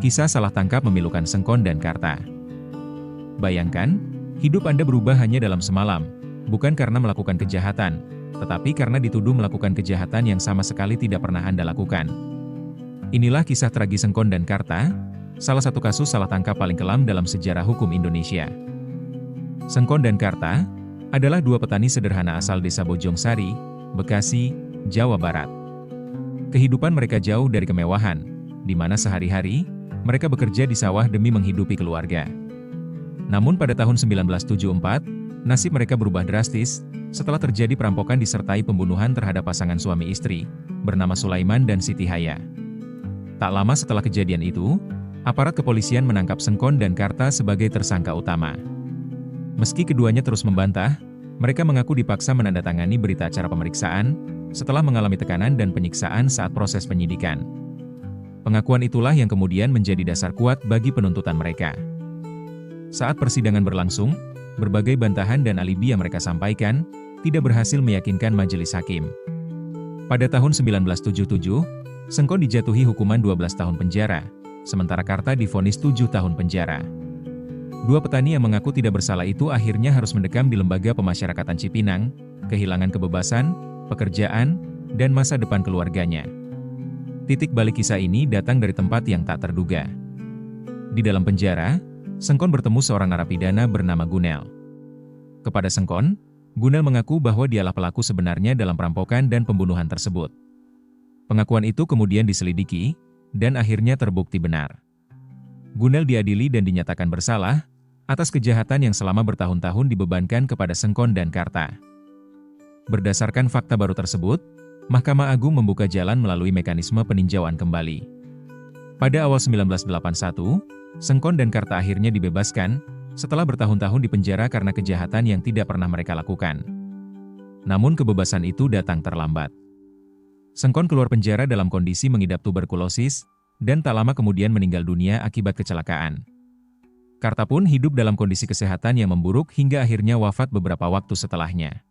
Kisah salah tangkap memilukan Sengkon dan Karta. Bayangkan, hidup Anda berubah hanya dalam semalam, bukan karena melakukan kejahatan, tetapi karena dituduh melakukan kejahatan yang sama sekali tidak pernah Anda lakukan. Inilah kisah tragis Sengkon dan Karta, salah satu kasus salah tangkap paling kelam dalam sejarah hukum Indonesia. Sengkon dan Karta adalah dua petani sederhana asal desa Bojongsari, Bekasi, Jawa Barat. Kehidupan mereka jauh dari kemewahan, di mana sehari-hari, mereka bekerja di sawah demi menghidupi keluarga. Namun pada tahun 1974, nasib mereka berubah drastis, setelah terjadi perampokan disertai pembunuhan terhadap pasangan suami istri, bernama Sulaiman dan Siti Haya. Tak lama setelah kejadian itu, aparat kepolisian menangkap Sengkon dan Karta sebagai tersangka utama. Meski keduanya terus membantah, mereka mengaku dipaksa menandatangani berita acara pemeriksaan, setelah mengalami tekanan dan penyiksaan saat proses penyidikan. Pengakuan itulah yang kemudian menjadi dasar kuat bagi penuntutan mereka. Saat persidangan berlangsung, berbagai bantahan dan alibi yang mereka sampaikan, tidak berhasil meyakinkan majelis hakim. Pada tahun 1977, Sengkon dijatuhi hukuman 12 tahun penjara, sementara Karta divonis 7 tahun penjara. Dua petani yang mengaku tidak bersalah itu akhirnya harus mendekam di Lembaga Pemasyarakatan Cipinang, kehilangan kebebasan, pekerjaan, dan masa depan keluarganya. Titik balik kisah ini datang dari tempat yang tak terduga. Di dalam penjara, Sengkon bertemu seorang narapidana bernama Gunel. Kepada Sengkon, Gunel mengaku bahwa dialah pelaku sebenarnya dalam perampokan dan pembunuhan tersebut. Pengakuan itu kemudian diselidiki, dan akhirnya terbukti benar. Gunel diadili dan dinyatakan bersalah atas kejahatan yang selama bertahun-tahun dibebankan kepada Sengkon dan Karta. Berdasarkan fakta baru tersebut, Mahkamah Agung membuka jalan melalui mekanisme peninjauan kembali. Pada awal 1981, Sengkon dan Karta akhirnya dibebaskan, setelah bertahun-tahun di penjara karena kejahatan yang tidak pernah mereka lakukan. Namun kebebasan itu datang terlambat. Sengkon keluar penjara dalam kondisi mengidap tuberkulosis, dan tak lama kemudian meninggal dunia akibat kecelakaan. Karta pun hidup dalam kondisi kesehatan yang memburuk hingga akhirnya wafat beberapa waktu setelahnya.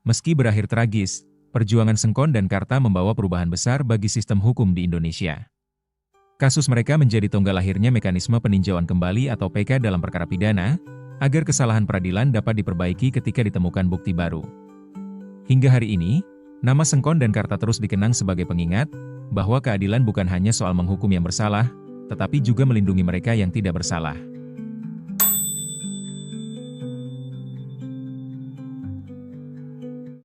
Meski berakhir tragis, perjuangan Sengkon dan Karta membawa perubahan besar bagi sistem hukum di Indonesia. Kasus mereka menjadi tonggak lahirnya mekanisme peninjauan kembali atau PK dalam perkara pidana, agar kesalahan peradilan dapat diperbaiki ketika ditemukan bukti baru. Hingga hari ini, nama Sengkon dan Karta terus dikenang sebagai pengingat, bahwa keadilan bukan hanya soal menghukum yang bersalah, tetapi juga melindungi mereka yang tidak bersalah.